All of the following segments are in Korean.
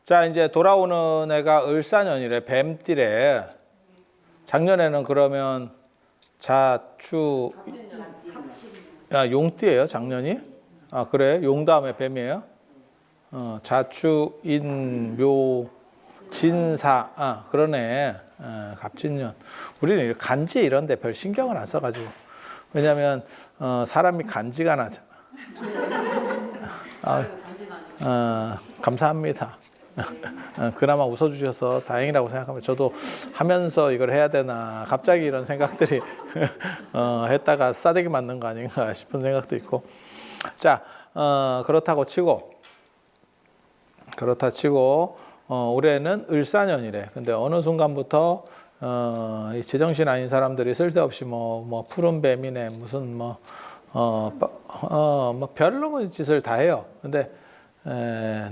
자, 이제 돌아오는 애가 을사년이래. 뱀띠래. 작년에는 그러면 자추, 야, 용띠예요, 작년이? 아, 그래? 용 다음에 뱀이에요? 자추, 인, 묘, 진사. 아, 그러네. 갑진년. 우리는 간지 이런 데 별 신경을 안 써가지고. 왜냐면, 사람이 간지가 나잖아. 감사합니다. 그나마 웃어주셔서 다행이라고 생각합니다. 저도 하면서 이걸 해야 되나 갑자기 이런 생각들이 했다가 싸대기 맞는 거 아닌가 싶은 생각도 있고. 자, 그렇다 치고 올해는 을사년이래. 근데 어느 순간부터 이 제정신 아닌 사람들이 쓸데없이 뭐 푸른 뱀이네 무슨 뭐 별놈의 짓을 다 해요. 근데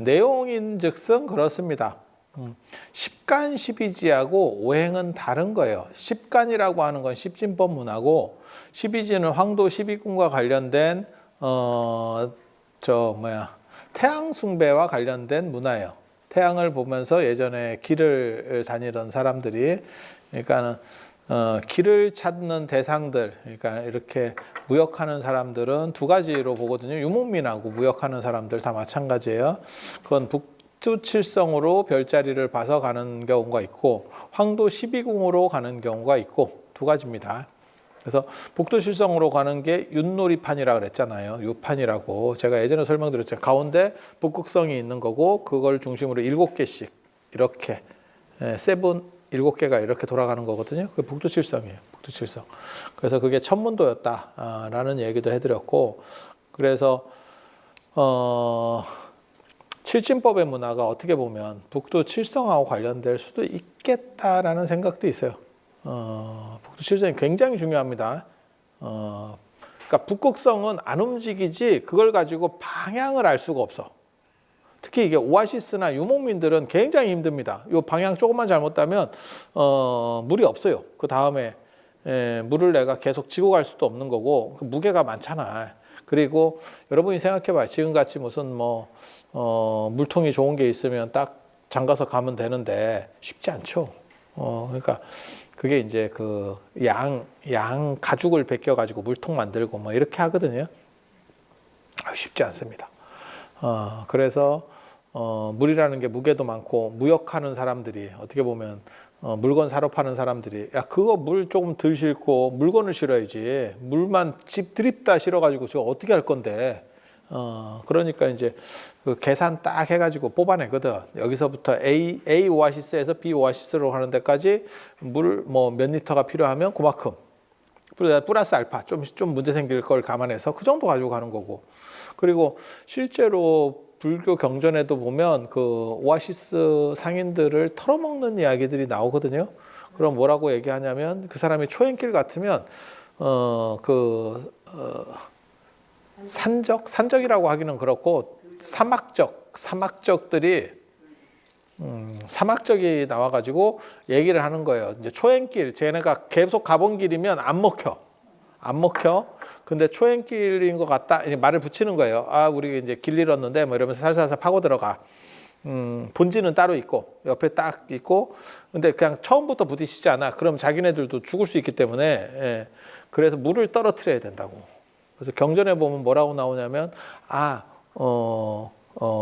내용인즉슨 그렇습니다. 십간 십이지하고 오행은 다른 거예요. 십간이라고 하는 건 십진법 문화고, 십이지는 황도 십이궁과 관련된 태양 숭배와 관련된 문화예요. 태양을 보면서 예전에 길을 다니던 사람들이, 그러니까는 길을 찾는 대상들, 그러니까 이렇게 무역하는 사람들은 두 가지로 보거든요. 유목민하고 무역하는 사람들 다 마찬가지예요. 그건 북두칠성으로 별자리를 봐서 가는 경우가 있고, 황도 12궁으로 가는 경우가 있고, 두 가지입니다. 그래서 북두칠성으로 가는 게 윷놀이판이라고 그랬잖아요. 유판이라고 제가 예전에 설명드렸잖아요. 가운데 북극성이 있는 거고, 그걸 중심으로 7개씩 이렇게 세븐 7개가 이렇게 돌아가는 거거든요. 그게 북두칠성이에요. 북두칠성. 그래서 그게 천문도였다라는 얘기도 해드렸고, 그래서 칠진법의 문화가 어떻게 보면 북두칠성하고 관련될 수도 있겠다라는 생각도 있어요. 북두칠성이 굉장히 중요합니다. 그러니까 북극성은 안 움직이지 그걸 가지고 방향을 알 수가 없어. 특히 이게 오아시스나 유목민들은 굉장히 힘듭니다. 이 방향 조금만 잘못하면 물이 없어요. 그 다음에 물을 내가 계속 지고 갈 수도 없는 거고, 그 무게가 많잖아. 그리고 여러분이 생각해봐요. 지금같이 무슨 물통이 좋은 게 있으면 딱 잠가서 가면 되는데 쉽지 않죠. 그러니까 그게 이제 그 양 가죽을 벗겨가지고 물통 만들고 뭐 이렇게 하거든요. 쉽지 않습니다. 그래서 물이라는 게 무게도 많고, 무역하는 사람들이 어떻게 보면 물건 사러 파는 사람들이 야 그거 물 조금 덜 싣고 물건을 실어야지, 물만 집 드립다 실어가지고 저 어떻게 할 건데, 그러니까 이제 그 계산 딱 해가지고 뽑아내거든. 여기서부터 A 오아시스에서 B 오아시스로 가는 데까지 물 뭐 몇 리터가 필요하면 그만큼 플러스 알파 좀 문제 생길 걸 감안해서 그 정도 가지고 가는 거고. 그리고 실제로 불교 경전에도 보면 그 오아시스 상인들을 털어먹는 이야기들이 나오거든요. 그럼 뭐라고 얘기하냐면, 그 사람이 초행길 같으면 산적이라고 하기는 그렇고 사막적들이 사막적이 나와가지고 얘기를 하는 거예요. 이제 초행길, 쟤네가 계속 가본 길이면 안 먹혀. 근데 초행길인 것 같다. 이제 말을 붙이는 거예요. 아, 우리 이제 길 잃었는데 뭐 이러면서 살살살 파고 들어가. 본지는 따로 있고 옆에 딱 있고, 근데 그냥 처음부터 부딪히지 않아. 그럼 자기네들도 죽을 수 있기 때문에, 그래서 물을 떨어뜨려야 된다고. 그래서 경전에 보면 뭐라고 나오냐면,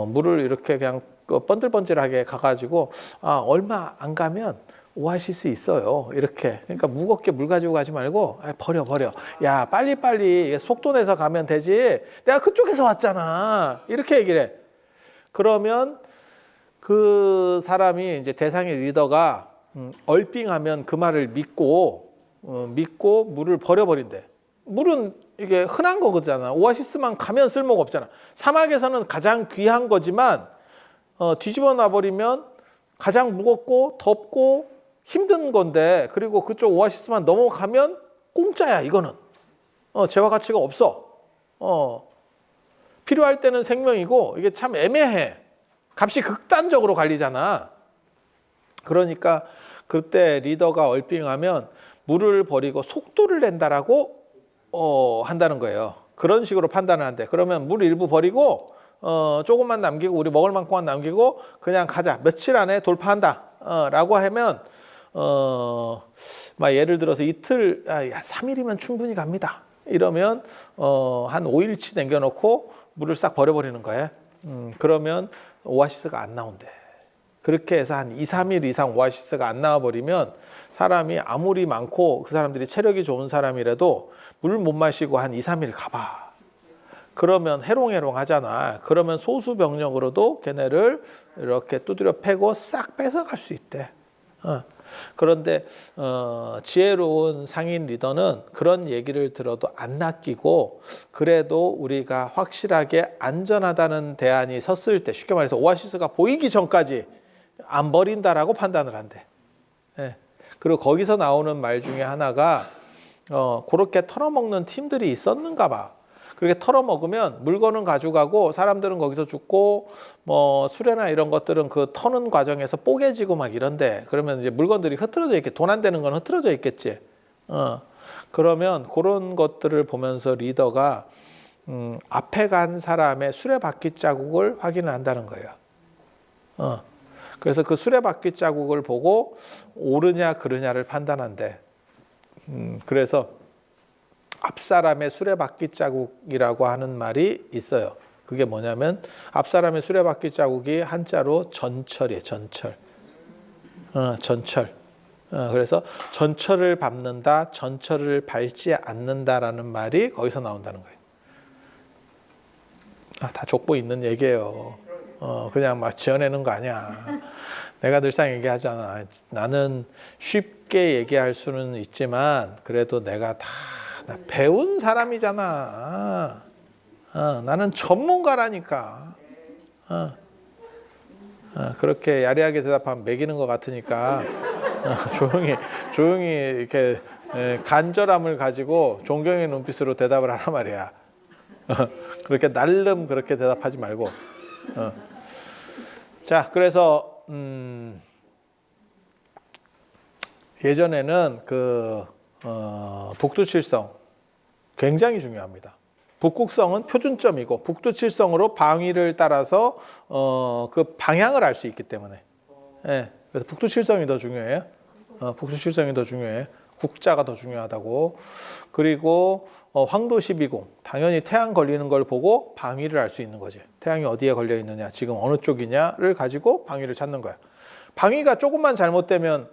물을 이렇게 그냥 번들번질하게 가가지고, 얼마 안 가면 오아시스 있어요. 이렇게. 그러니까 무겁게 물 가지고 가지 말고 버려. 야, 빨리 속도 내서 가면 되지. 내가 그쪽에서 왔잖아. 이렇게 얘기를 해. 그러면 그 사람이 이제 대상의 리더가 얼빙하면 그 말을 믿고 물을 버려버린대. 물은 이게 흔한 거잖아. 오아시스만 가면 쓸모가 없잖아. 사막에서는 가장 귀한 거지만 뒤집어 놔버리면 가장 무겁고 덥고 힘든 건데, 그리고 그쪽 오아시스만 넘어가면 공짜야. 이거는 재화 가치가 없어. 필요할 때는 생명이고, 이게 참 애매해. 값이 극단적으로 갈리잖아. 그러니까 그때 리더가 얼빙하면 물을 버리고 속도를 낸다라고 한다는 거예요. 그런 식으로 판단을 한대. 그러면 물 일부 버리고 조금만 남기고 우리 먹을 만큼만 남기고 그냥 가자. 며칠 안에 돌파한다. 라고 하면 막 예를 들어서 이틀, 3일이면 충분히 갑니다. 이러면 한 5일치 남겨놓고 물을 싹 버려버리는 거예요. 그러면 오아시스가 안 나온대. 그렇게 해서 한 2, 3일 이상 오아시스가 안 나와버리면 사람이 아무리 많고 그 사람들이 체력이 좋은 사람이라도 물 못 마시고 한 2, 3일 가봐. 그러면 해롱해롱 하잖아. 그러면 소수병력으로도 걔네를 이렇게 두드려 패고 싹 뺏어갈 수 있대. 그런데 지혜로운 상인 리더는 그런 얘기를 들어도 안 낚이고 그래도 우리가 확실하게 안전하다는 대안이 섰을 때 쉽게 말해서 오아시스가 보이기 전까지 안 버린다라고 판단을 한대. 예. 그리고 거기서 나오는 말 중에 하나가 그렇게 털어먹는 팀들이 있었는가 봐. 그렇게 털어먹으면 물건은 가져가고 사람들은 거기서 죽고 뭐 수레나 이런 것들은 그 터는 과정에서 뽀개지고 막 이런데 그러면 이제 물건들이 흐트러져 있게 돈 안 되는 건 흐트러져 있겠지. 그러면 그런 것들을 보면서 리더가 앞에 간 사람의 수레바퀴 자국을 확인을 한다는 거예요. 그래서 그 수레바퀴 자국을 보고 옳으냐 그르냐를 판단한대. 그래서 앞사람의 수레바퀴 자국이라고 하는 말이 있어요. 그게 뭐냐면 앞사람의 수레바퀴 자국이 한자로 전철이에요. 전철. 전철. 그래서 전철을 밟는다, 전철을 밟지 않는다라는 말이 거기서 나온다는 거예요. 다 족보 있는 얘기예요. 그냥 막 지어내는 거 아니야. 내가 늘상 얘기하잖아. 나는 쉽게 얘기할 수는 있지만 그래도 내가 다 배운 사람이잖아. 나는 전문가라니까. 그렇게 야리하게 대답하면 매기는 것 같으니까 조용히 이렇게 간절함을 가지고 존경의 눈빛으로 대답을 하란 말이야. 그렇게 날름 그렇게 대답하지 말고. 자, 그래서 예전에는 북두칠성 굉장히 중요합니다. 북극성은 표준점이고 북두칠성으로 방위를 따라서 그 방향을 알 수 있기 때문에. 예, 그래서 북두칠성이 더 중요해요. 북두칠성이 더 중요해. 국자가 더 중요하다고. 그리고 황도 12궁 당연히 태양 걸리는 걸 보고 방위를 알 수 있는 거지. 태양이 어디에 걸려 있느냐, 지금 어느 쪽이냐를 가지고 방위를 찾는 거야. 방위가 조금만 잘못되면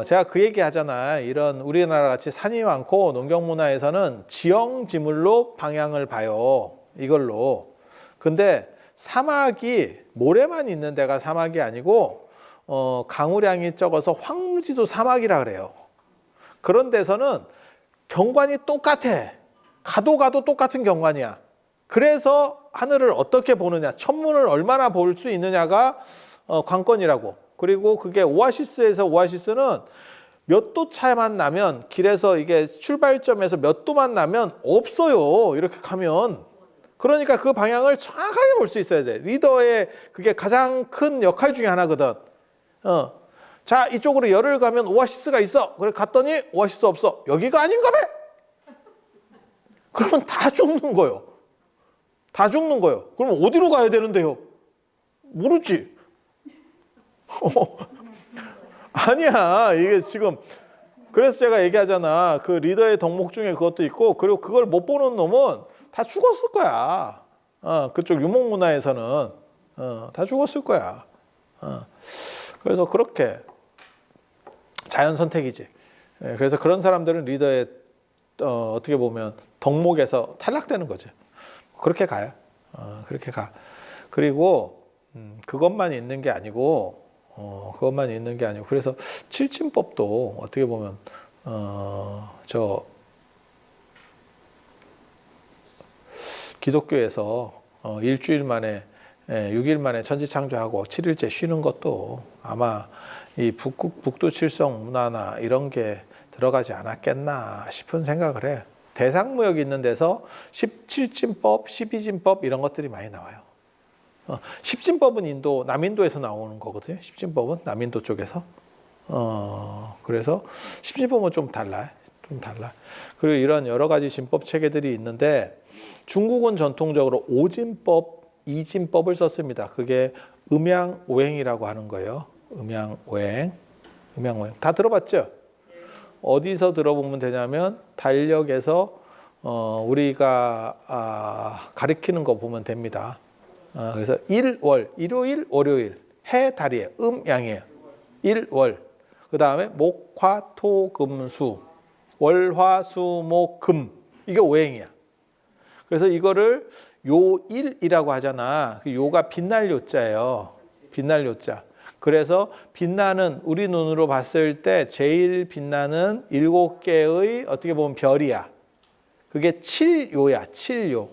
제가 그 얘기 하잖아. 이런 우리나라 같이 산이 많고 농경 문화에서는 지형지물로 방향을 봐요. 이걸로. 근데 사막이 모래만 있는 데가 사막이 아니고 강우량이 적어서 황무지도 사막이라 그래요. 그런 데서는 경관이 똑같아. 가도 똑같은 경관이야. 그래서 하늘을 어떻게 보느냐, 천문을 얼마나 볼 수 있느냐가 관건이라고. 그리고 그게 오아시스에서 오아시스는 몇 도 차만 나면 길에서 이게 출발점에서 몇 도만 나면 없어요. 이렇게 가면. 그러니까 그 방향을 정확하게 볼 수 있어야 돼. 리더의 그게 가장 큰 역할 중에 하나거든. 자, 이쪽으로 열을 가면 오아시스가 있어. 그래 갔더니 오아시스 없어. 여기가 아닌가 봐. 그러면 다 죽는 거예요. 다 죽는 거예요. 그럼 어디로 가야 되는데요? 모르지. 아니야. 이게 지금 그래서 제가 얘기하잖아. 그 리더의 덕목 중에 그것도 있고 그리고 그걸 못 보는 놈은 다 죽었을 거야. 그쪽 유목 문화에서는 다 죽었을 거야. 그래서 그렇게 자연 선택이지. 그래서 그런 사람들은 리더의 어떻게 보면 덕목에서 탈락되는 거죠. 그렇게 가요. 그렇게 가. 그리고 그것만 있는 게 아니고 그래서 칠진법도 어떻게 보면 기독교에서 일주일 만에 6일 만에 천지창조하고 7일째 쉬는 것도 아마 이 북두칠성 문화나 이런 게 들어가지 않았겠나 싶은 생각을 해. 대상무역이 있는 데서 17진법, 12진법 이런 것들이 많이 나와요. 10진법은 남인도에서 나오는 거거든요. 10진법은 남인도 쪽에서. 그래서 10진법은 좀 달라. 그리고 이런 여러 가지 진법 체계들이 있는데 중국은 전통적으로 5진법 이진법을 썼습니다. 그게 음양오행이라고 하는 거예요. 음양오행. 다 들어봤죠? 어디서 들어보면 되냐면 달력에서 우리가 가리키는 거 보면 됩니다. 그래서 일월, 일요일, 월요일, 해, 달이에요. 음양이에요. 일월. 그 다음에 목, 화, 토, 금, 수. 월, 화, 수, 목, 금. 이게 오행이야. 그래서 이거를 요일이라고 하잖아. 요가 빛날 요자예요. 빛날 요자. 그래서 빛나는, 우리 눈으로 봤을 때 제일 빛나는 7개의 어떻게 보면 별이야. 그게 7요야. 7요.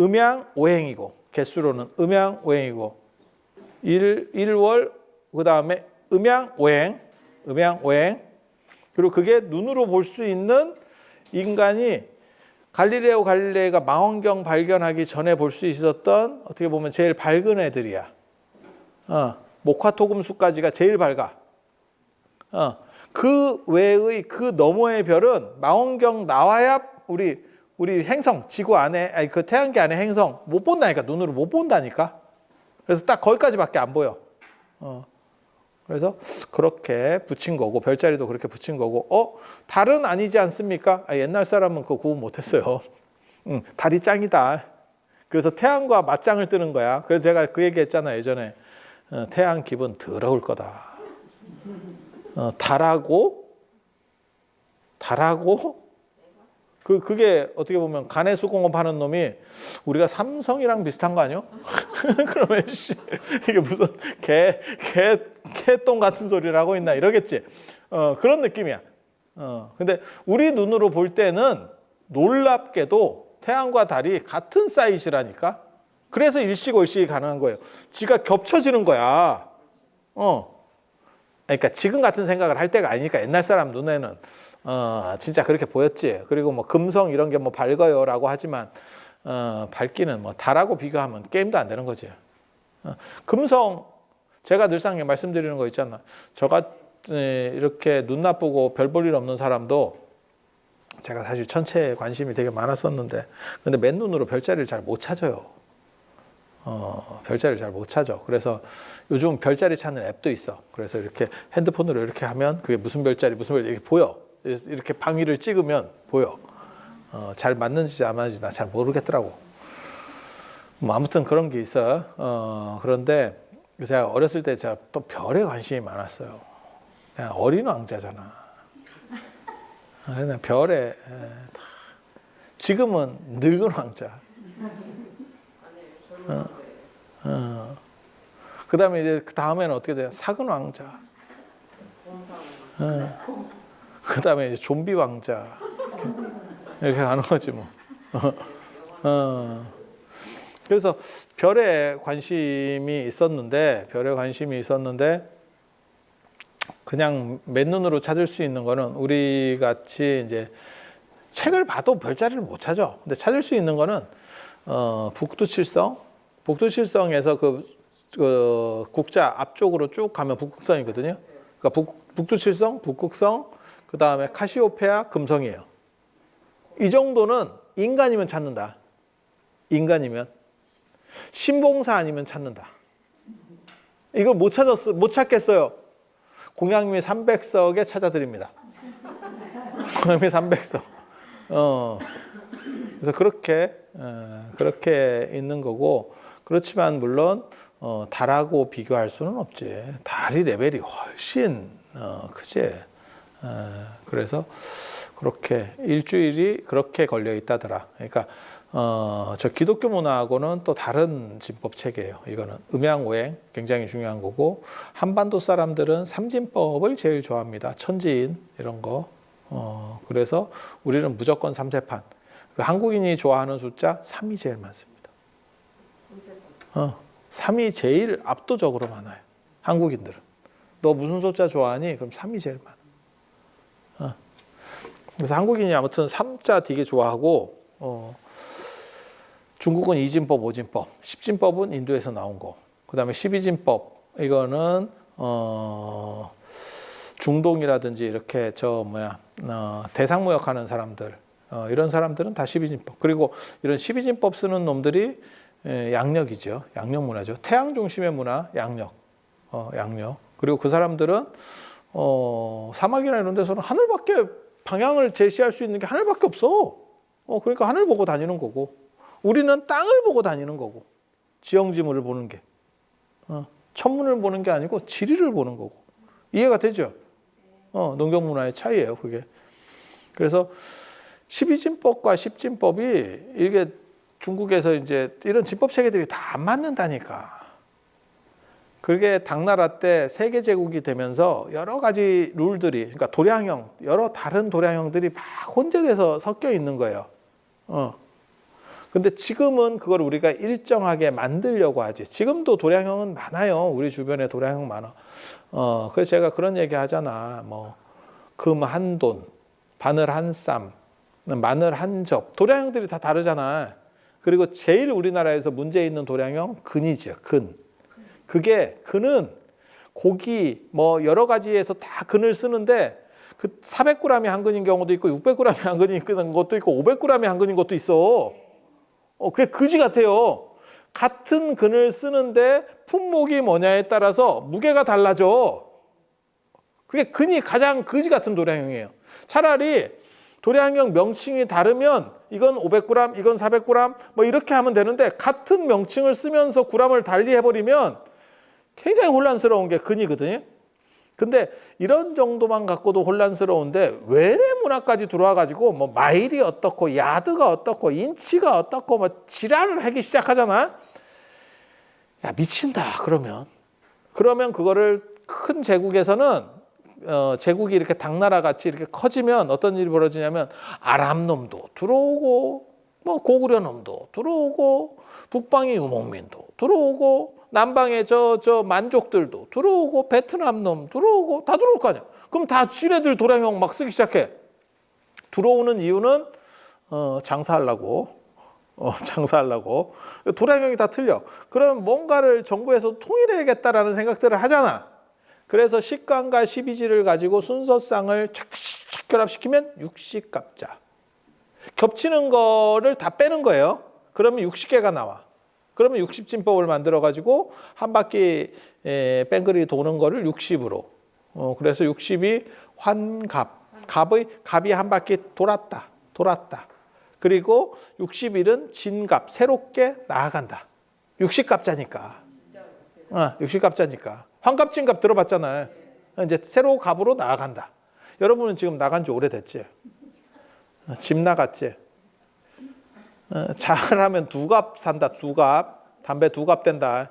음양오행이고, 개수로는 음양오행이고, 일월, 그 다음에 음양오행. 그리고 그게 눈으로 볼 수 있는 인간이 갈릴레오 갈릴레이가 망원경 발견하기 전에 볼 수 있었던 어떻게 보면 제일 밝은 애들이야. 목화토금수까지가 제일 밝아. 그 외의 그 너머의 별은 망원경 나와야 우리 행성, 지구 안에, 아니 그 태양계 안에 행성 못 본다니까. 눈으로 못 본다니까. 그래서 딱 거기까지밖에 안 보여. 그래서 그렇게 붙인 거고, 별자리도 그렇게 붙인 거고, 달은 아니지 않습니까? 옛날 사람은 그거 구분 못했어요. 달이 짱이다. 그래서 태양과 맞짱을 뜨는 거야. 그래서 제가 그 얘기 했잖아요, 예전에. 태양 기분 더러울 거다. 달하고 그게 어떻게 보면 간의 수공업 하는 놈이 우리가 삼성이랑 비슷한 거 아니요? 그러면 이게 무슨 개똥 같은 소리를 하고 있나 이러겠지. 그런 느낌이야. 근데 우리 눈으로 볼 때는 놀랍게도 태양과 달이 같은 사이즈라니까. 그래서 일식월식이 가능한 거예요. 지가 겹쳐지는 거야. 그러니까 지금 같은 생각을 할 때가 아니니까 옛날 사람 눈에는 진짜 그렇게 보였지. 그리고 뭐 금성 이런 게 뭐 밝아요라고 하지만 밝기는 뭐 달하고 비교하면 게임도 안 되는 거지. 금성 제가 늘상 말씀드리는 거 있잖아. 이렇게 눈 나쁘고 별 볼 일 없는 사람도 제가 사실 천체에 관심이 되게 많았었는데 근데 맨눈으로 별자리를 잘 못 찾아요. 별자리를 잘 못 찾아. 그래서 요즘 별자리 찾는 앱도 있어. 그래서 이렇게 핸드폰으로 이렇게 하면 그게 무슨 별자리 이렇게 보여. 이렇게 방위를 찍으면 보여. 잘 맞는지 안 맞는지 나 잘 모르겠더라고. 뭐 아무튼 그런 게 있어. 그런데 제가 어렸을 때 제가 또 별에 관심이 많았어요. 그냥 어린 왕자잖아. 그냥 별에 지금은 늙은 왕자. 그 다음에 이제 그 다음에는 어떻게 돼요? 사근 왕자. 그 다음에 이제 좀비 왕자. 이렇게 가는 거지 뭐. 그래서 별에 관심이 있었는데 그냥 맨눈으로 찾을 수 있는 거는 우리 같이 이제 책을 봐도 별자리를 못 찾아. 근데 찾을 수 있는 거는 북두칠성에서 그 국자 앞쪽으로 쭉 가면 북극성이거든요. 그러니까 북두칠성, 북극성, 그 다음에 카시오페아, 금성이에요. 이 정도는 인간이면 찾는다. 인간이면 신봉사 아니면 찾는다. 이걸 못 찾겠어요. 공양미 300석에 찾아드립니다. 공양미 300석. 그래서 그렇게 있는 거고, 그렇지만 물론 달하고 비교할 수는 없지. 달이 레벨이 훨씬 크지. 그래서 그렇게 일주일이 그렇게 걸려 있다더라. 그러니까 저 기독교 문화하고는 또 다른 진법 체계예요. 이거는 음양오행 굉장히 중요한 거고, 한반도 사람들은 삼진법을 제일 좋아합니다. 천지인 이런 거. 그래서 우리는 무조건 삼세판. 한국인이 좋아하는 숫자 3이 제일 많습니다. 3이 제일 압도적으로 많아요. 한국인들은. 너 무슨 숫자 좋아하니? 그럼 3이 제일 많아. 그래서 한국인이 아무튼 3자 되게 좋아하고, 중국은 이진법, 오진법, 십진법은 인도에서 나온 거. 그 다음에 12진법, 이거는 중동이라든지 이렇게 대상무역하는 사람들, 이런 사람들은 다 12진법. 그리고 이런 12진법 쓰는 놈들이 양력이죠. 양력 문화죠. 태양 중심의 문화, 양력. 양력. 그리고 그 사람들은 사막이나 이런 데서는 하늘밖에 방향을 제시할 수 있는 게 하늘밖에 없어. 그러니까 하늘 보고 다니는 거고, 우리는 땅을 보고 다니는 거고, 지형지물을 보는 게 천문을 보는 게 아니고 지리를 보는 거고. 이해가 되죠? 농경 문화의 차이예요, 그게. 그래서 12진법과 10진법이 이게 중국에서 이제 이런 진법 체계들이 다 안 맞는다니까. 그게 당나라 때 세계 제국이 되면서 여러 가지 룰들이, 그러니까 도량형, 여러 다른 도량형들이 막 혼재돼서 섞여 있는 거예요. 근데 지금은 그걸 우리가 일정하게 만들려고 하지. 지금도 도량형은 많아요. 우리 주변에 도량형 많아. 그래서 제가 그런 얘기 하잖아. 뭐, 금 한 돈, 바늘 한 쌈, 마늘 한 접. 도량형들이 다 다르잖아. 그리고 제일 우리나라에서 문제 있는 도량형, 근이죠. 근. 그게, 근은 고기, 뭐, 여러 가지에서 다 근을 쓰는데, 그 400g이 한 근인 경우도 있고, 600g이 한 근인 것도 있고, 500g이 한 근인 것도 있어. 그게 그지 같아요. 같은 근을 쓰는데 품목이 뭐냐에 따라서 무게가 달라져. 그게 근이 가장 그지 같은 도량형이에요. 차라리 도량형 명칭이 다르면 이건 500g, 이건 400g 뭐 이렇게 하면 되는데 같은 명칭을 쓰면서 g을 달리 해버리면 굉장히 혼란스러운 게 근이거든요. 근데 이런 정도만 갖고도 혼란스러운데 외래 문화까지 들어와 가지고 뭐 마일이 어떻고 야드가 어떻고 인치가 어떻고 뭐 지랄을 하기 시작하잖아. 야, 미친다. 그러면 그거를 큰 제국에서는 제국이 이렇게 당나라 같이 이렇게 커지면 어떤 일이 벌어지냐면 아랍 놈도 들어오고 뭐 고구려 놈도 들어오고 북방의 유목민도 들어오고 남방의 저 만족들도 들어오고 베트남 놈 들어오고 다 들어올 거 아니야. 그럼 다 지네들 도량형 막 쓰기 시작해. 들어오는 이유는 장사하려고. 장사하려고. 도량형이 다 틀려. 그럼 뭔가를 정부에서 통일해야겠다라는 생각들을 하잖아. 그래서 식간과 12지를 가지고 순서상을 착착 결합시키면 60갑자. 겹치는 거를 다 빼는 거예요. 그러면 60개가 나와. 그러면 60진법을 만들어가지고 한 바퀴 뺑글이 도는 거를 60으로. 그래서 60이 환갑. 갑이 한 바퀴 돌았다. 그리고 60일은 진갑. 새롭게 나아간다. 60갑자니까. 60갑자니까. 환갑진갑 들어봤잖아요. 이제 새로 갑으로 나아간다. 여러분은 지금 나간 지 오래됐지? 집 나갔지? 잘하면 2갑 산다. 2갑. 담배 2갑 된다.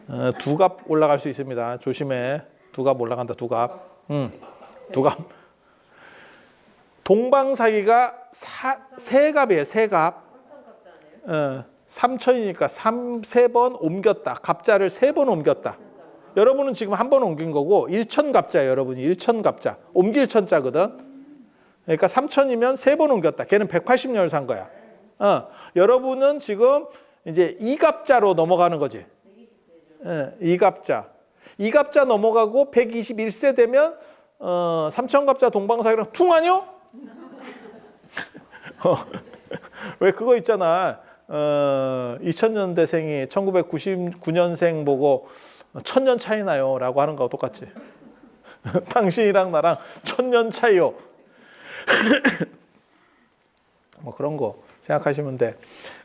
2갑 올라갈 수 있습니다. 조심해. 2갑 올라간다. 2갑. 2갑. 동방사기가 3갑이에요. 3갑. 3천이니까 3번 옮겼다. 갑자를 3번 옮겼다. 여러분은 지금 한 번 옮긴 거고 1천갑자예요. 여러분이 1천갑자. 옮길 천자거든. 그러니까 3천이면 3번 옮겼다. 걔는 180년을 산 거야. 여러분은 지금 이제 2갑자로 넘어가는 거지. 2갑자. 2갑자 넘어가고 121세 되면 3천갑자 동방사기랑 퉁하뇨? 왜 그거 있잖아. 2000년대생이 1999년생 보고 1000년 차이 나요 라고 하는 거하고 똑같지. 당신이랑 나랑 1000년 차이요. 뭐 그런 거 생각하시면 돼.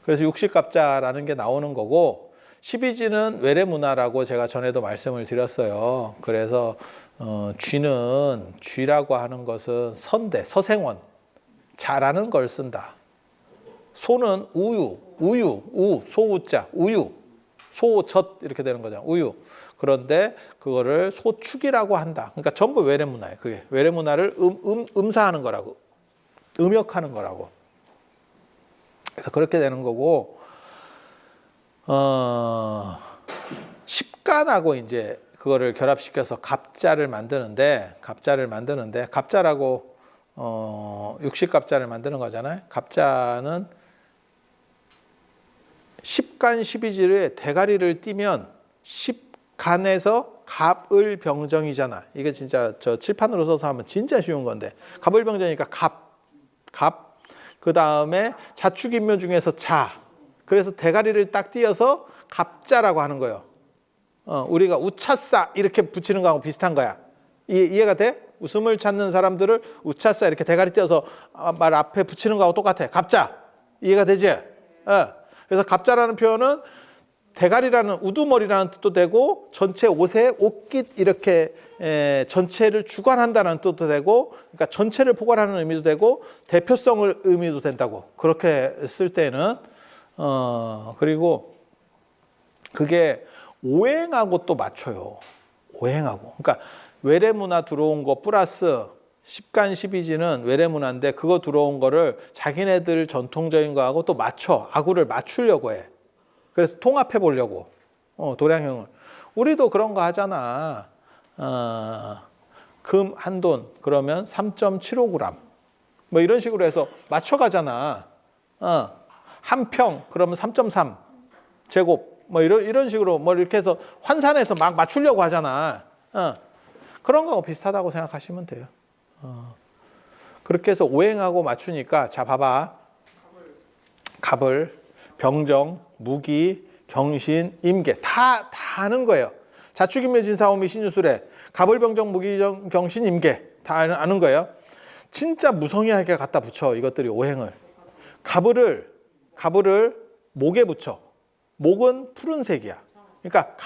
그래서 60갑자라는 게 나오는 거고 12지는 외래문화라고 제가 전에도 말씀을 드렸어요. 그래서 쥐는 쥐라고 하는 것은 선대, 서생원, 잘하는 걸 쓴다. 소는 소우자, 우유, 소젓 이렇게 되는 거잖아. 우유. 그런데 그거를 소축이라고 한다. 그러니까 전부 외래문화예요. 그게 외래문화를 음사하는 거라고, 음역하는 거라고. 그래서 그렇게 되는 거고, 십간하고 이제 그거를 결합시켜서 갑자를 만드는데, 갑자라고 60갑자를 만드는 거잖아요. 갑자는 10간 12지를 대가리를 띄면 10간에서 갑을병정이잖아. 이게 진짜 저 칠판으로 써서 하면 진짜 쉬운 건데 갑을병정이니까 갑. 그 다음에 자축인묘 중에서 자. 그래서 대가리를 딱 띄어서 갑자라고 하는 거예요. 우리가 우차싸 이렇게 붙이는 거하고 비슷한 거야. 이해가 돼? 웃음을 찾는 사람들을 우차싸 이렇게 대가리 띄어서 말 앞에 붙이는 거하고 똑같아. 갑자. 이해가 되지? 그래서 갑자라는 표현은 대가리라는 우두머리라는 뜻도 되고 전체 옷에 옷깃 이렇게 전체를 주관한다는 뜻도 되고 그러니까 전체를 포괄하는 의미도 되고 대표성을 의미도 된다고 그렇게 쓸 때는 그리고 그게 오행하고 또 맞춰요. 오행하고 그러니까 외래문화 들어온 거 플러스 십간 십이지는 외래문화인데 그거 들어온 거를 자기네들 전통적인 거하고 또 맞춰 아구를 맞추려고 해. 그래서 통합해 보려고 도량형을 우리도 그런 거 하잖아. 금 한 돈 그러면 3.75g 뭐 이런 식으로 해서 맞춰가잖아. 한 평 그러면 3.3 제곱 뭐 이런 식으로 뭐 이렇게 해서 환산해서 막 맞추려고 하잖아. 그런 거 비슷하다고 생각하시면 돼요. 그렇게 해서 오행하고 맞추니까 자 봐봐. 갑을 병정 무기, 경신, 임계 다 아는 거예요. 자축인묘진 사오미 신유술에 갑을 병정 무기 경신 임계 다 아는 거예요. 진짜 무성의하게 갖다 붙여 이것들이 오행을. 갑을을 목에 붙여. 목은 푸른색이야. 그러니까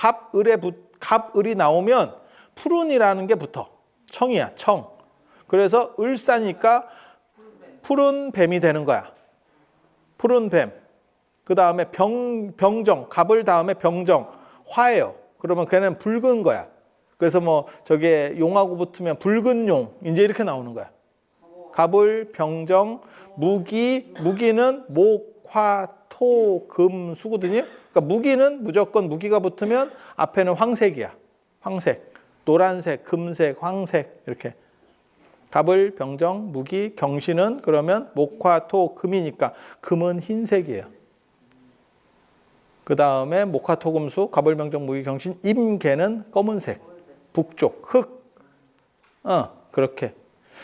갑을이 나오면 푸른이라는 게 붙어. 청이야 청. 그래서 을사니까 푸른 뱀이 되는 거야. 푸른 뱀. 그 다음에 병정, 갑을 다음에 병정, 화예요. 그러면 걔는 붉은 거야. 그래서 뭐 저게 용하고 붙으면 붉은 용, 이제 이렇게 나오는 거야. 갑을, 병정, 무기는 목, 화, 토, 금, 수거든요. 그러니까 무기는 무조건 무기가 붙으면 앞에는 황색이야. 황색, 노란색, 금색, 황색 이렇게. 갑을, 병정, 무기, 경신은 그러면 목, 화, 토, 금이니까 금은 흰색이에요. 그 다음에 목화토금수, 갑을병정, 무기경신, 임계는 검은색, 북쪽, 흑. 그렇게.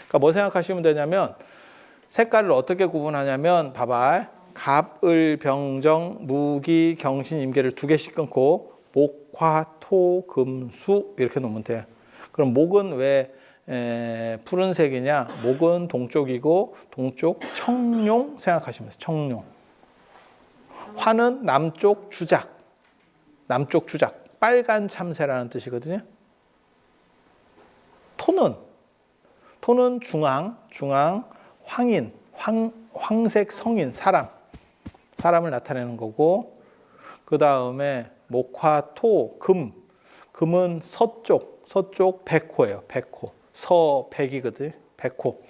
그러니까 뭐 생각하시면 되냐면 색깔을 어떻게 구분하냐면 봐봐. 갑을병정, 무기경신, 임계를 두 개씩 끊고 목화토금수 이렇게 놓으면 돼. 그럼 목은 왜 푸른색이냐? 목은 동쪽이고 동쪽 청룡 생각하시면 돼요. 청룡. 화는 남쪽 주작, 빨간 참새라는 뜻이거든요. 토는 중앙, 황인, 황색 성인, 사람을 나타내는 거고, 그 다음에 목화토, 금은 서쪽 백호예요. 백호, 서백이거든요. 백호.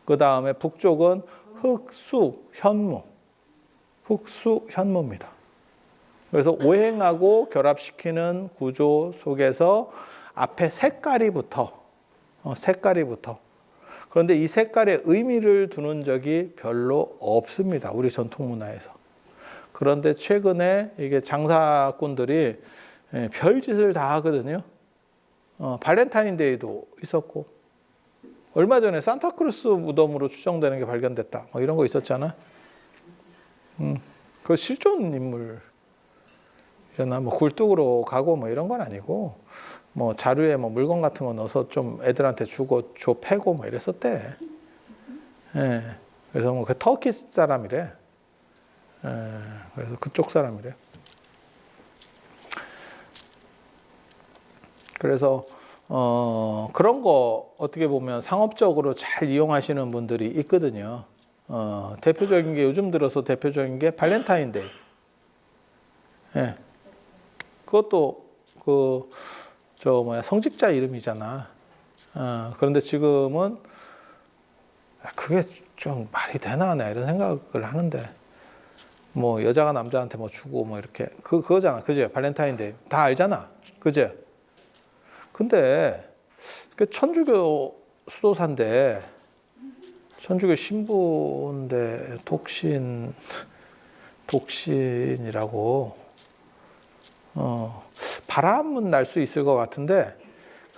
그 다음에 북쪽은 흑수, 현무입니다. 그래서 오행하고 결합시키는 구조 속에서 앞에 색깔이 붙어. 그런데 이 색깔에 의미를 두는 적이 별로 없습니다. 우리 전통 문화에서. 그런데 최근에 이게 장사꾼들이 별짓을 다 하거든요. 발렌타인데이도 있었고 얼마 전에 산타크루스 무덤으로 추정되는 게 발견됐다. 뭐 이런 거 있었잖아. 그 실존 인물이나 뭐 굴뚝으로 가고 뭐 이런 건 아니고 뭐 자루에 뭐 물건 같은 거 넣어서 좀 애들한테 주고 패고 뭐 이랬었대. 예. 그래서 뭐 그 터키 사람이래. 그래서 그쪽 사람이래. 그래서 그런 거 어떻게 보면 상업적으로 잘 이용하시는 분들이 있거든요. 대표적인 게 요즘 들어서 대표적인 게 발렌타인데이. 예. 그것도 성직자 이름이잖아. 그런데 지금은 그게 좀 말이 되나 이런 생각을 하는데 뭐 여자가 남자한테 뭐 주고 뭐 이렇게 그거잖아. 그지? 발렌타인데이 다 알잖아. 그지? 근데 그 천주교 수도사인데 천주교 신부인데 독신이라고 바람은 날 수 있을 것 같은데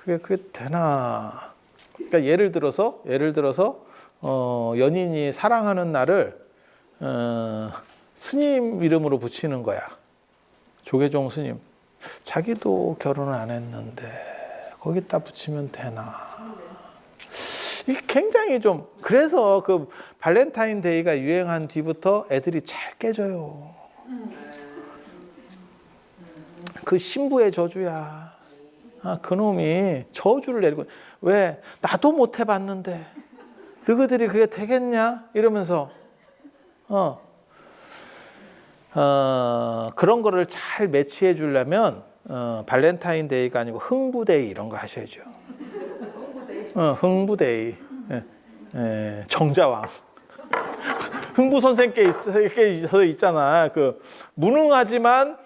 그게 되나? 그러니까 예를 들어서 연인이 사랑하는 날을 스님 이름으로 붙이는 거야. 조계종 스님. 자기도 결혼을 안 했는데 거기다 붙이면 되나? 이게 굉장히 좀, 그래서 그 발렌타인데이가 유행한 뒤부터 애들이 잘 깨져요. 그 신부의 저주야. 그놈이 저주를 내리고, 왜? 나도 못 해봤는데 너희들이 그게 되겠냐? 이러면서 그런 거를 잘 매치해 주려면 발렌타인데이가 아니고 흥부데이 이런 거 하셔야죠. 흥부데이. 정자왕. 흥부 선생께 있잖아. 그 무능하지만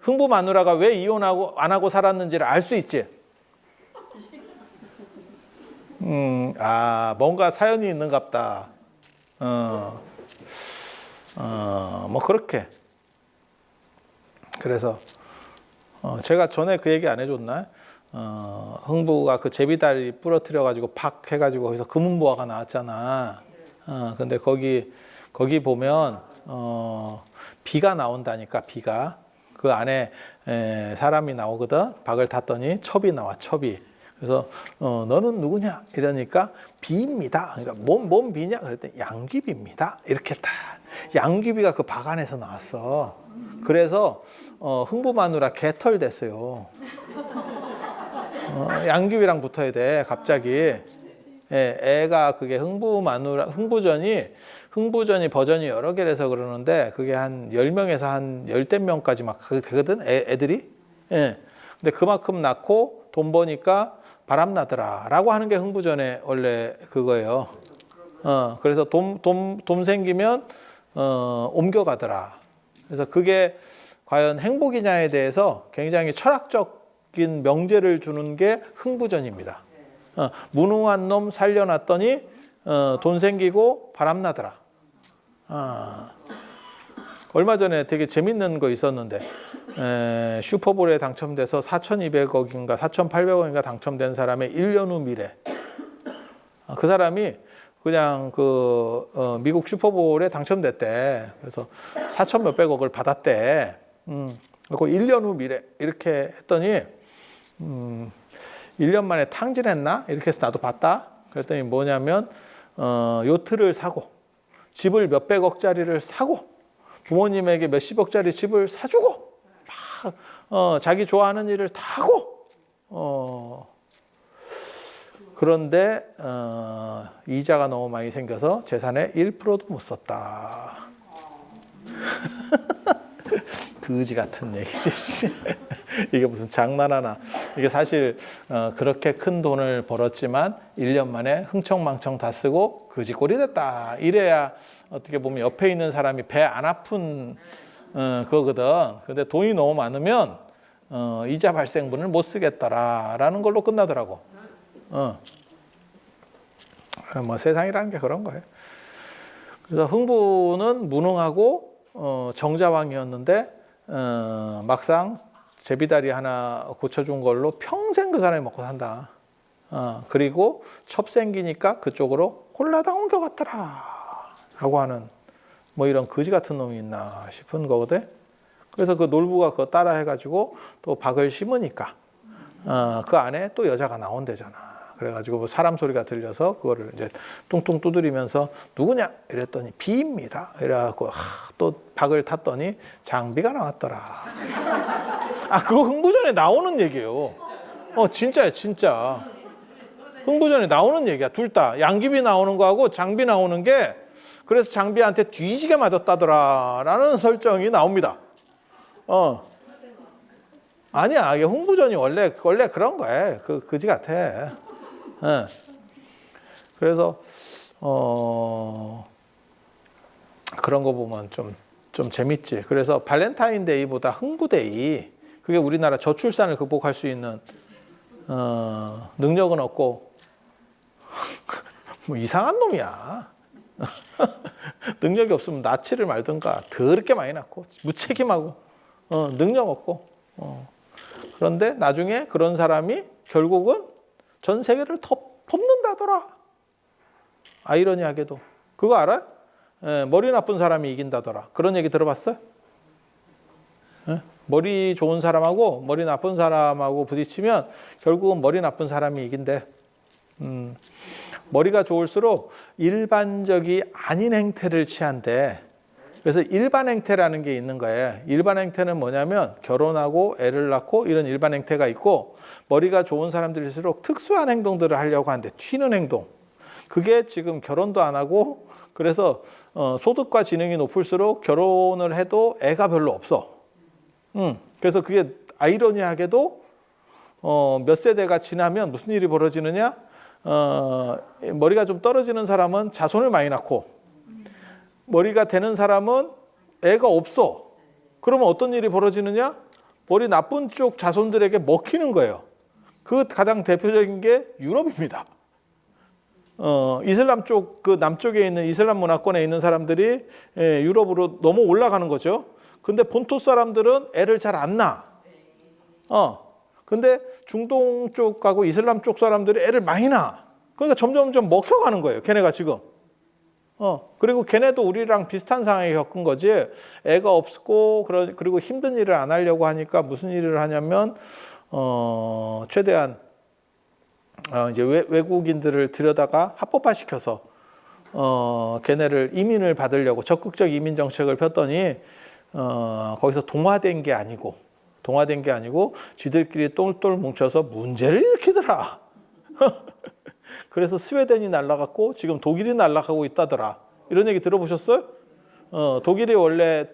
흥부 마누라가 왜 이혼하고 안 하고 살았는지를 알 수 있지. 뭔가 사연이 있는갑다. 뭐 그렇게. 그래서 제가 전에 그 얘기 안 해줬나? 흥부가 그 제비다리 부러뜨려 가지고 팍 해가지고 거기서 금은보화가 나왔잖아. 근데 거기 보면 비가 나온다니까. 비가 그 안에 사람이 나오거든. 박을 탔더니 첩이 나와. 첩이. 그래서 너는 누구냐 이러니까 비입니다. 그러니까 뭔 비냐 그랬더니 양귀비입니다. 이렇게 딱 양귀비가 그 박 안에서 나왔어. 그래서 흥부 마누라 개털 됐어요. 양귀비랑 붙어야 돼 갑자기. 애가 그게 흥부 마누라 흥부전이 버전이 여러 개라서 그러는데 그게 한 10명에서 한 10대 명까지 막 되거든 애들이. 근데 그만큼 낳고 돈 버니까 바람나더라 라고 하는 게 흥부전의 원래 그거예요. 그래서 돈 생기면 옮겨가더라. 그래서 그게 과연 행복이냐에 대해서 굉장히 철학적인 명제를 주는 게 흥부전입니다. 무능한 놈 살려놨더니 돈 생기고 바람나더라. 얼마 전에 되게 재밌는 거 있었는데 슈퍼볼에 당첨돼서 4,200억인가 4,800억인가 당첨된 사람의 1년 후 미래. 그 사람이 그냥 그 미국 슈퍼볼에 당첨됐대. 그래서 4천 몇백억을 받았대. 그리고 1년 후 미래 이렇게 했더니 1년 만에 탕진했나? 이렇게 해서 나도 봤다. 그랬더니 뭐냐면 요트를 사고 집을 몇백억짜리를 사고 부모님에게 몇십억짜리 집을 사주고 막 자기 좋아하는 일을 다 하고 그런데 이자가 너무 많이 생겨서 재산의 1%도 못 썼다. 그지 같은 얘기지. 이게 무슨 장난하나. 이게 사실 그렇게 큰 돈을 벌었지만 1년 만에 흥청망청 다 쓰고 그지 꼴이 됐다. 이래야 어떻게 보면 옆에 있는 사람이 배 안 아픈 그거거든. 근데 돈이 너무 많으면 이자 발생분을 못 쓰겠더라라는 걸로 끝나더라고. 뭐 세상이라는 게 그런 거예요. 그래서 흥부는 무능하고 정자왕이었는데 막상 제비다리 하나 고쳐준 걸로 평생 그 사람이 먹고 산다. 그리고 첩 생기니까 그쪽으로 홀라당 옮겨갔더라 라고 하는 뭐 이런 거지 같은 놈이 있나 싶은 거거든. 그래서 그 놀부가 그거 따라 해가지고 또 박을 심으니까 그 안에 또 여자가 나온대잖아. 그래가지고 뭐 사람 소리가 들려서 그거를 이제 뚱뚱 두드리면서 누구냐 이랬더니 비입니다. 이래갖고 또 박을 탔더니 장비가 나왔더라. 그거 흥부전에 나오는 얘기예요. 진짜야 진짜. 흥부전에 나오는 얘기야. 둘 다 양귀비 나오는 거하고 장비 나오는 게 그래서 장비한테 뒤지게 맞았다더라라는 설정이 나옵니다. 아니야. 이게 흥부전이 원래 그런 거야. 그지 같아. 그래서 그런 거 보면 좀 재밌지. 그래서 발렌타인데이보다 흥부데이 그게 우리나라 저출산을 극복할 수 있는 능력은 없고 뭐 이상한 놈이야. 능력이 없으면 낳지를 말든가 더럽게 많이 낳고 무책임하고 능력 없고 그런데 나중에 그런 사람이 결국은 전 세계를 덮는다더라. 아이러니하게도. 그거 알아요? 머리 나쁜 사람이 이긴다더라. 그런 얘기 들어봤어요? 머리 좋은 사람하고 머리 나쁜 사람하고 부딪히면 결국은 머리 나쁜 사람이 이긴대. 머리가 좋을수록 일반적이 아닌 행태를 취한대. 그래서 일반 행태라는 게 있는 거예요. 일반 행태는 뭐냐면 결혼하고 애를 낳고 이런 일반 행태가 있고, 머리가 좋은 사람들일수록 특수한 행동들을 하려고 하는데 튀는 행동. 그게 지금 결혼도 안 하고, 그래서 소득과 지능이 높을수록 결혼을 해도 애가 별로 없어. 그래서 그게 아이러니하게도 몇 세대가 지나면 무슨 일이 벌어지느냐? 머리가 좀 떨어지는 사람은 자손을 많이 낳고, 머리가 되는 사람은 애가 없어. 그러면 어떤 일이 벌어지느냐? 머리 나쁜 쪽 자손들에게 먹히는 거예요. 그 가장 대표적인 게 유럽입니다. 이슬람 쪽, 그 남쪽에 있는 이슬람 문화권에 있는 사람들이 유럽으로 너무 올라가는 거죠. 근데 본토 사람들은 애를 잘 안 낳아. 근데 중동 쪽하고 이슬람 쪽 사람들이 애를 많이 낳아. 그러니까 점점점 먹혀가는 거예요. 걔네가 지금. 그리고 걔네도 우리랑 비슷한 상황에 겪은 거지. 애가 없고, 그리고 힘든 일을 안 하려고 하니까 무슨 일을 하냐면, 최대한, 이제 외국인들을 들여다가 합법화시켜서, 걔네를 이민을 받으려고 적극적 이민 정책을 폈더니, 거기서 동화된 게 아니고, 쥐들끼리 똘똘 뭉쳐서 문제를 일으키더라. 그래서 스웨덴이 날아갔고 지금 독일이 날아가고 있다더라. 이런 얘기 들어보셨어요? 독일이 원래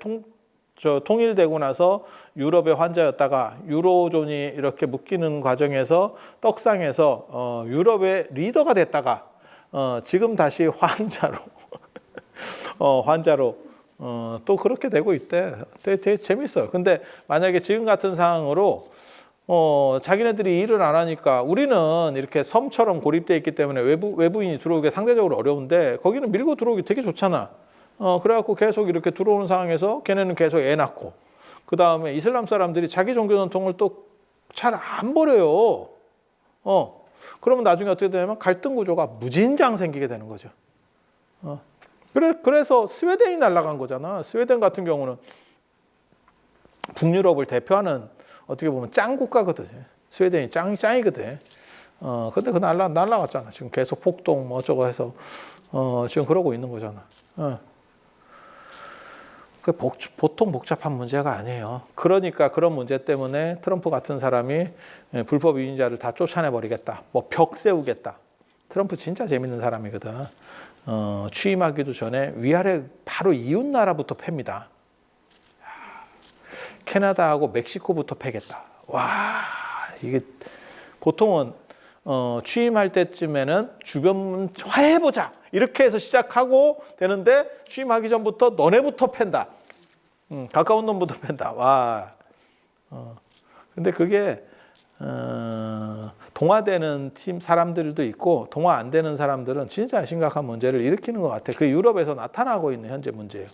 통일되고 나서 유럽의 환자였다가 유로존이 이렇게 묶이는 과정에서 떡상해서 유럽의 리더가 됐다가 지금 다시 환자로 또 그렇게 되고 있대. 되게 재밌어요. 근데 만약에 지금 같은 상황으로 자기네들이 일을 안 하니까, 우리는 이렇게 섬처럼 고립돼 있기 때문에 외부인이 들어오기 상대적으로 어려운데 거기는 밀고 들어오기 되게 좋잖아. 그래갖고 계속 이렇게 들어오는 상황에서 걔네는 계속 애 낳고, 그 다음에 이슬람 사람들이 자기 종교 전통을 또 잘 안 버려요. 그러면 나중에 어떻게 되냐면 갈등 구조가 무진장 생기게 되는 거죠. 그래서 스웨덴이 날아간 거잖아. 스웨덴 같은 경우는 북유럽을 대표하는 어떻게 보면 짱 국가거든. 스웨덴이 짱이거든. 근데 그 날라갔잖아. 지금 계속 폭동 뭐 어쩌고 해서 지금 그러고 있는 거잖아. 그 보통 복잡한 문제가 아니에요. 그러니까 그런 문제 때문에 트럼프 같은 사람이 불법 이민자를 다 쫓아내 버리겠다. 뭐 벽 세우겠다. 트럼프 진짜 재밌는 사람이거든. 취임하기도 전에 위아래 바로 이웃 나라부터 팹니다. 캐나다하고 멕시코부터 패겠다. 와, 이게 보통은 취임할 때쯤에는 주변 화해해보자 이렇게 해서 시작하고 되는데, 취임하기 전부터 너네부터 팬다. 가까운 놈부터 팬다. 와. 근데 그게 동화되는 팀 사람들도 있고 동화 안 되는 사람들은 진짜 심각한 문제를 일으키는 것 같아. 그 유럽에서 나타나고 있는 현재 문제예요.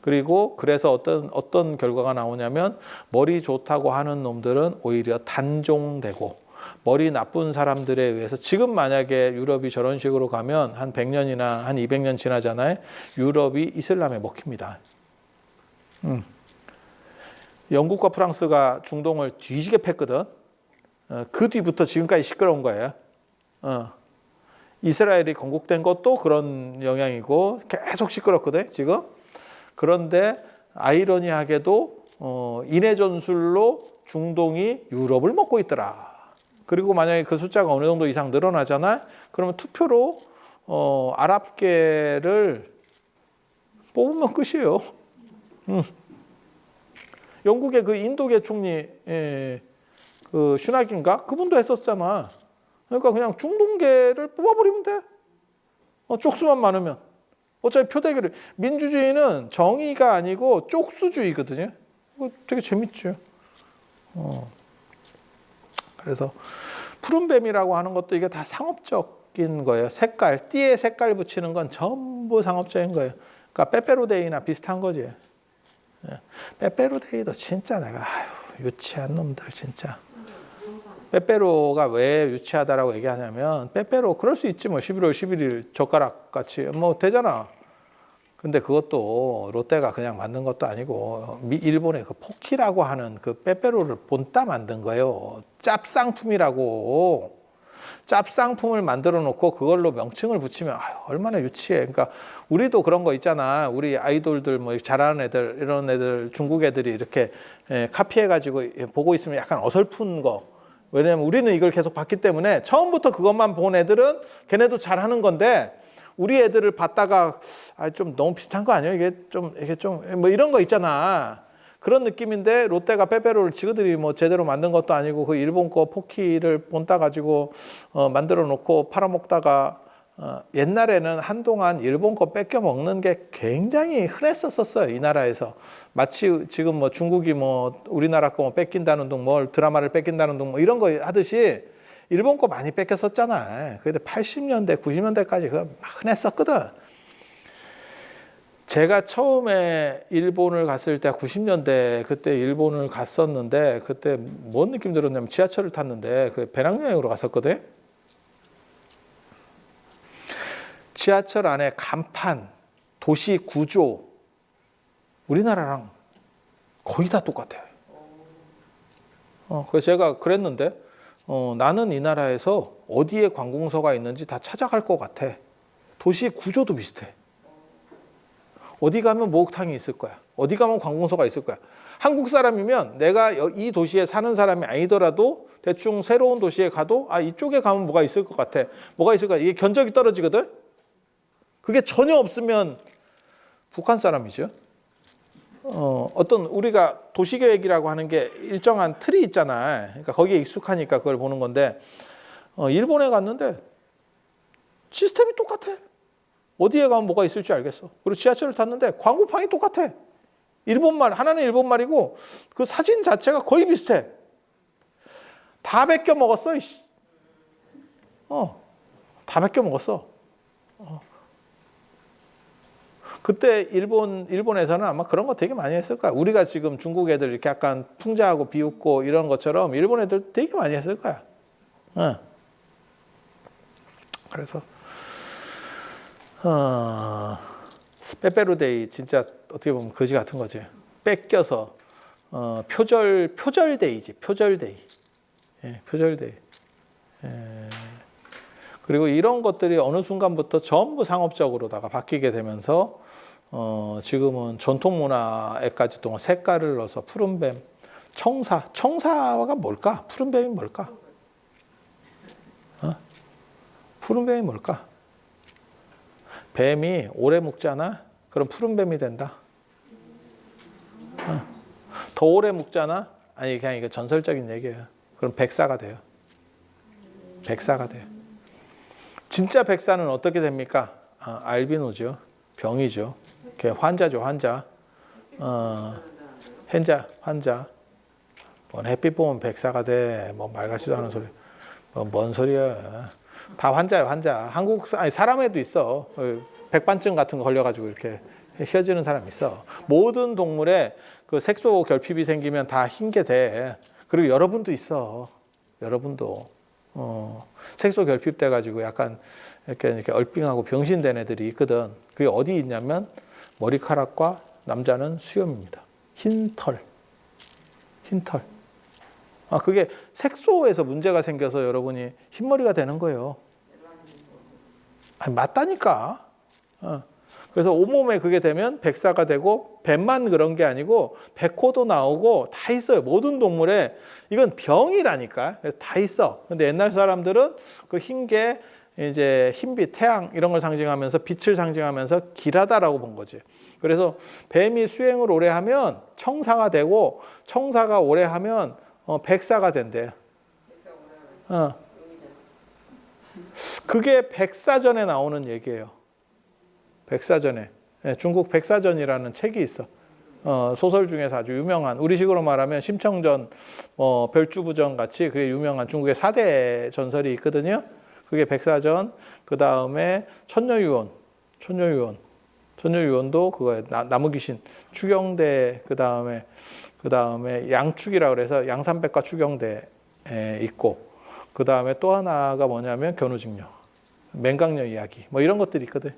그리고 그래서 어떤 결과가 나오냐면, 머리 좋다고 하는 놈들은 오히려 단종되고, 머리 나쁜 사람들에 의해서, 지금 만약에 유럽이 저런 식으로 가면 한 100년이나 한 200년 지나잖아요. 유럽이 이슬람에 먹힙니다. 영국과 프랑스가 중동을 뒤지게 팼거든. 그 뒤부터 지금까지 시끄러운 거예요. 이스라엘이 건국된 것도 그런 영향이고 계속 시끄럽거든 지금. 그런데 아이러니하게도 인해 전술로 중동이 유럽을 먹고 있더라. 그리고 만약에 그 숫자가 어느 정도 이상 늘어나잖아. 그러면 투표로 아랍계를 뽑으면 끝이에요. 영국의 그 인도계 총리 그 슈낙인가 그분도 했었잖아. 그러니까 그냥 중동계를 뽑아버리면 돼. 쪽수만 많으면. 어차피 표대결을, 민주주의는 정의가 아니고 쪽수주의거든요. 되게 재밌죠. 그래서 푸른뱀이라고 하는 것도 이게 다 상업적인 거예요. 색깔, 띠에 색깔 붙이는 건 전부 상업적인 거예요. 그러니까 빼빼로데이나 비슷한 거지. 빼빼로데이도 진짜 내가 유치한 놈들 진짜. 빼빼로가 왜 유치하다라고 얘기하냐면, 빼빼로 그럴 수 있지 뭐 11월 11일 젓가락 같이 뭐 되잖아. 근데 그것도 롯데가 그냥 만든 것도 아니고 일본의 그 포키라고 하는 그 빼빼로를 본따 만든 거예요. 짭상품이라고. 짭상품을 만들어 놓고 그걸로 명칭을 붙이면 아유, 얼마나 유치해. 그러니까 우리도 그런 거 있잖아. 우리 아이돌들 뭐 잘하는 애들 이런 애들 중국 애들이 이렇게 카피해 가지고 보고 있으면 약간 어설픈 거. 왜냐면 우리는 이걸 계속 봤기 때문에 처음부터 그것만 본 애들은 걔네도 잘하는 건데 우리 애들을 봤다가 아, 좀 너무 비슷한 거 아니에요? 이게 좀 뭐 이런 거 있잖아. 그런 느낌인데 롯데가 빼빼로를 지그들이 뭐 제대로 만든 것도 아니고 그 일본 거 포키를 본따 가지고 만들어 놓고 팔아먹다가 옛날에는 한동안 일본 거 뺏겨 먹는 게 굉장히 흔했었어요. 이 나라에서. 마치 지금 뭐 중국이 뭐 우리나라 거 뭐 뺏긴다는 둥 뭘 드라마를 뺏긴다는 둥 뭐 이런 거 하듯이 일본 거 많이 뺏겼었잖아. 그런데 80년대, 90년대까지 그거 막 흔했었거든. 제가 처음에 일본을 갔을 때 90년대 그때 일본을 갔었는데 그때 뭔 느낌 들었냐면 지하철을 탔는데 그 배낭여행으로 갔었거든. 지하철 안에 간판, 도시 구조 우리나라랑 거의 다 똑같아요. 그래서 제가 그랬는데 나는 이 나라에서 어디에 관공서가 있는지 다 찾아갈 것 같아. 도시 구조도 비슷해. 어디 가면 목욕탕이 있을 거야. 어디 가면 관공서가 있을 거야. 한국 사람이면 내가 이 도시에 사는 사람이 아니더라도 대충 새로운 도시에 가도 아 이쪽에 가면 뭐가 있을 것 같아. 뭐가 있을까? 이게 견적이 떨어지거든. 그게 전혀 없으면 북한 사람이죠. 어떤 우리가 도시계획이라고 하는 게 일정한 틀이 있잖아. 그러니까 거기에 익숙하니까 그걸 보는 건데 일본에 갔는데 시스템이 똑같아. 어디에 가면 뭐가 있을지 알겠어. 그리고 지하철을 탔는데 광고판이 똑같아. 일본말, 하나는 일본말이고 그 사진 자체가 거의 비슷해. 다 베껴 먹었어. 다 베껴 먹었어. 그때 일본에서는 아마 그런 거 되게 많이 했을 거야. 우리가 지금 중국 애들 이렇게 약간 풍자하고 비웃고 이런 것처럼 일본 애들 되게 많이 했을 거야. 그래서 빼빼로데이 진짜 어떻게 보면 거지 같은 거지. 뺏겨서 표절데이지. 표절데이. 예, 표절데이. 그리고 이런 것들이 어느 순간부터 전부 상업적으로다가 바뀌게 되면서 지금은 전통 문화에까지도 색깔을 넣어서 푸른뱀, 청사가 뭘까? 푸른뱀이 뭘까? 푸른뱀이 뭘까? 뱀이 오래 묵잖아? 그럼 푸른뱀이 된다. 더 오래 묵잖아? 아니 그냥 이거 전설적인 얘기예요. 그럼 백사가 돼요. 백사가 돼요. 진짜 백사는 어떻게 됩니까? 알비노죠. 병이죠. 환자죠, 환자. 환자. 뭔 햇빛 보면 백사가 돼. 뭐 말 같지도 않은 소리. 뭔 소리야. 다 환자예요, 환자. 사람에도 있어. 백반증 같은 거 걸려가지고 이렇게 휘어지는 사람 있어. 모든 동물에 그 색소 결핍이 생기면 다 흰게 돼. 그리고 여러분도 있어. 여러분도. 색소 결핍돼 가지고 약간 이렇게 얼빙하고 병신된 애들이 있거든. 그게 어디 있냐면 머리카락과 남자는 수염입니다. 흰털. 그게 색소에서 문제가 생겨서 여러분이 흰머리가 되는 거예요. 맞다니까. 그래서 온몸에 그게 되면 백사가 되고 뱀만 그런 게 아니고 백호도 나오고 다 있어요. 모든 동물에 이건 병이라니까. 다 있어. 근데 옛날 사람들은 그 흰 게 이제 흰빛, 태양 이런 걸 상징하면서 빛을 상징하면서 길하다라고 본 거지. 그래서 뱀이 수행을 오래 하면 청사가 되고 청사가 오래 하면 백사가 된대요. 그게 백사전에 나오는 얘기예요. 백사전에. 중국 백사전이라는 책이 있어. 소설 중에서 아주 유명한, 우리식으로 말하면 심청전, 별주부전 같이 그게 유명한 중국의 4대 전설이 있거든요. 그게 백사전, 그 다음에 천녀유언도 그거에 나무귀신, 추경대, 그 다음에 양축이라 그래서 양산백과 추경대에 있고, 그 다음에 또 하나가 뭐냐면 견우직녀, 맹강녀 이야기, 뭐 이런 것들이 있거든.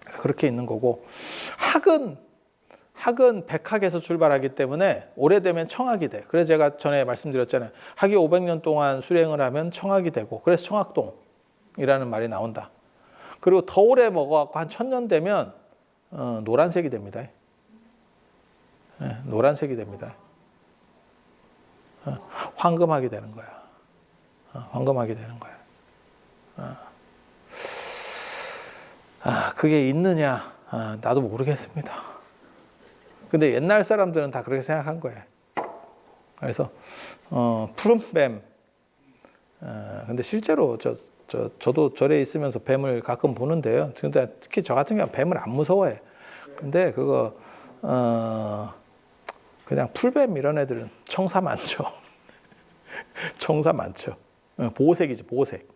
그래서 그렇게 있는 거고, 학은 백학에서 출발하기 때문에 오래되면 청학이 돼. 그래서 제가 전에 말씀드렸잖아요. 학이 500년 동안 수행을 하면 청학이 되고, 그래서 청학동이라는 말이 나온다. 그리고 더 오래 먹어갖고 한 1000년 되면 노란색이 됩니다. 노란색이 됩니다. 황금하게 되는 거야. 황금하게 되는 거야. 그게 있느냐? 나도 모르겠습니다. 근데 옛날 사람들은 다 그렇게 생각한 거예요. 그래서 푸른 뱀. 근데 실제로 저도 절에 있으면서 뱀을 가끔 보는데요. 진짜 특히 저 같은 경우는 뱀을 안 무서워해. 근데 그거 그냥 풀뱀 이런 애들은 청사 많죠. 청사 많죠. 보호색이지, 보호색.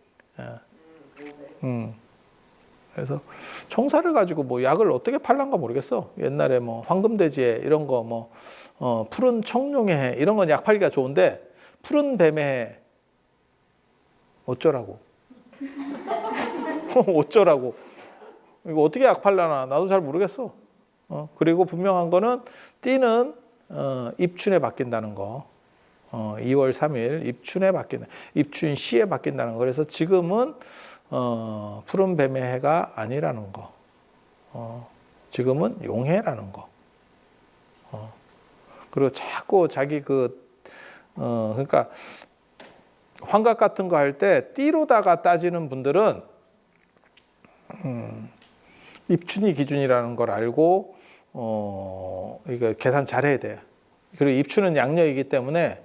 그래서 청사를 가지고 뭐 약을 어떻게 팔란가 모르겠어. 옛날에 뭐 황금돼지에 이런 거 뭐 푸른 청룡의 해 이런 건 약 팔기가 좋은데 푸른 뱀의 해 어쩌라고. 어쩌라고. 이거 어떻게 약 팔라나 나도 잘 모르겠어. 그리고 분명한 거는 띠는 입춘에 바뀐다는 거. 2월 3일 입춘에 바뀐다. 입춘시에 바뀐다는 거. 그래서 지금은 푸른 뱀의 해가 아니라는 거. 지금은 용해라는 거. 그리고 자꾸 자기 그러니까 환각 같은 거 할 때 띠로다가 따지는 분들은 입춘이 기준이라는 걸 알고 이거 계산 잘해야 돼요. 그리고 입춘은 양력이기 때문에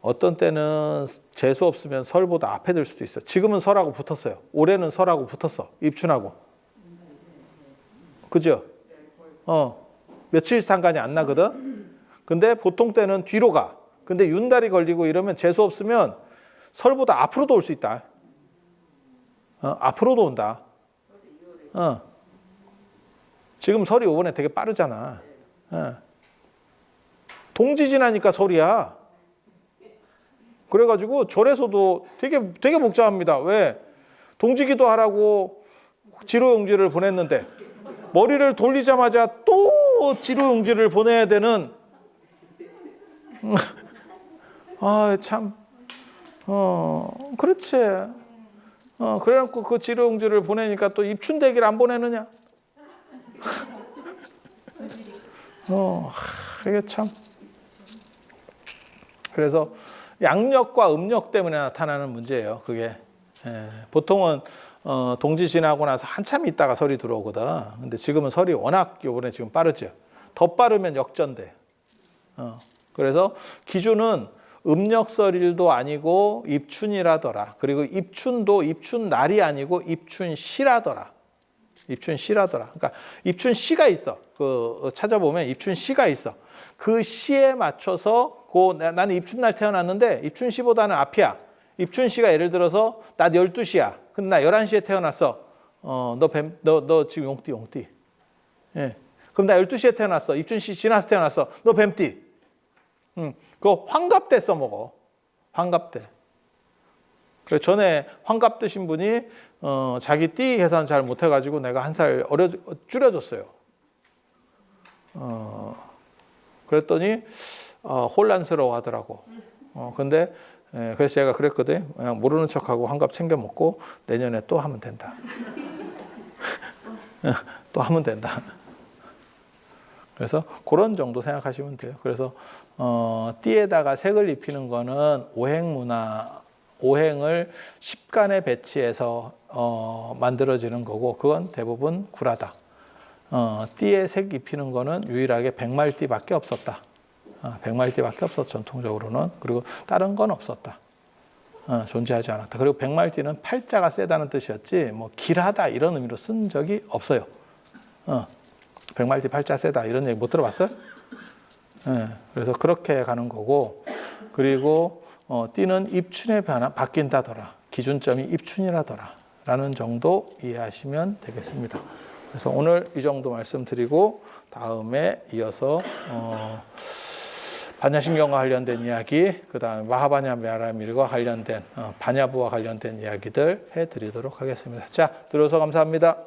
어떤 때는 재수 없으면 설보다 앞에 들 수도 있어요. 지금은 설하고 붙었어요. 올해는 설하고 붙었어. 입춘하고. 그죠? 며칠 상관이 안 나거든. 근데 보통 때는 뒤로 가. 근데 윤달이 걸리고 이러면 재수 없으면 설보다 앞으로도 올 수 있다. 앞으로도 온다. 지금 설이 이번에 되게 빠르잖아. 동지 지나니까 설이야. 그래가지고 절에서도 되게 복잡합니다. 왜? 동지기도 하라고 지로용지를 보냈는데 머리를 돌리자마자 또 지로용지를 보내야 되는 참 그렇지. 그래갖고 그 지로용지를 보내니까 또 입춘대기를 안 보내느냐? 이게 참. 그래서 양력과 음력 때문에 나타나는 문제예요. 그게 보통은 동지 지나고 나서 한참 있다가 설이 들어오거든. 근데 지금은 설이 워낙 요번에 지금 빠르죠. 더 빠르면 역전돼. 그래서 기준은 음력설일도 아니고 입춘이라더라. 그리고 입춘도 입춘날이 아니고 입춘시라더라. 입춘시라더라. 그러니까 입춘시가 있어. 찾아보면 입춘시가 있어. 그 시에 맞춰서 나는 입춘날 태어났는데 입춘시보다는 앞이야. 입춘시가 예를 들어서 낮 12시야. 근데 나 11시에 태어났어. 너 지금 용띠. 예. 그럼 나 12시에 태어났어. 입춘시 지나서 태어났어. 너 뱀띠. 그거 환갑때 써먹어. 환갑때. 그래서 전에 환갑 드신 분이 자기 띠 계산 잘 못해가지고 내가 한 살 줄여줬어요. 그랬더니 혼란스러워 하더라고. 근데 그래서 제가 그랬거든. 그냥 모르는 척하고 환갑 챙겨 먹고 내년에 또 하면 된다. 또 하면 된다. 그래서 그런 정도 생각하시면 돼요. 그래서 띠에다가 색을 입히는 거는 오행문화, 오행을 십간에 배치해서 만들어지는 거고 그건 대부분 구라다. 띠에 색 입히는 거는 유일하게 백말띠밖에 없었다. 백말띠밖에 없었어 전통적으로는. 그리고 다른 건 없었다. 존재하지 않았다. 그리고 백말띠는 팔자가 세다는 뜻이었지 뭐 길하다 이런 의미로 쓴 적이 없어요. 백말띠 팔자 세다 이런 얘기 못 들어봤어요? 그래서 그렇게 가는 거고 그리고 띠는 입춘에 바뀐다더라. 기준점이 입춘이라더라. 라는 정도 이해하시면 되겠습니다. 그래서 오늘 이 정도 말씀드리고 다음에 이어서 반야신경과 관련된 이야기, 그 다음에 마하바냐 메아라밀과 관련된 반야부와 관련된 이야기들 해드리도록 하겠습니다. 자, 들어서 감사합니다.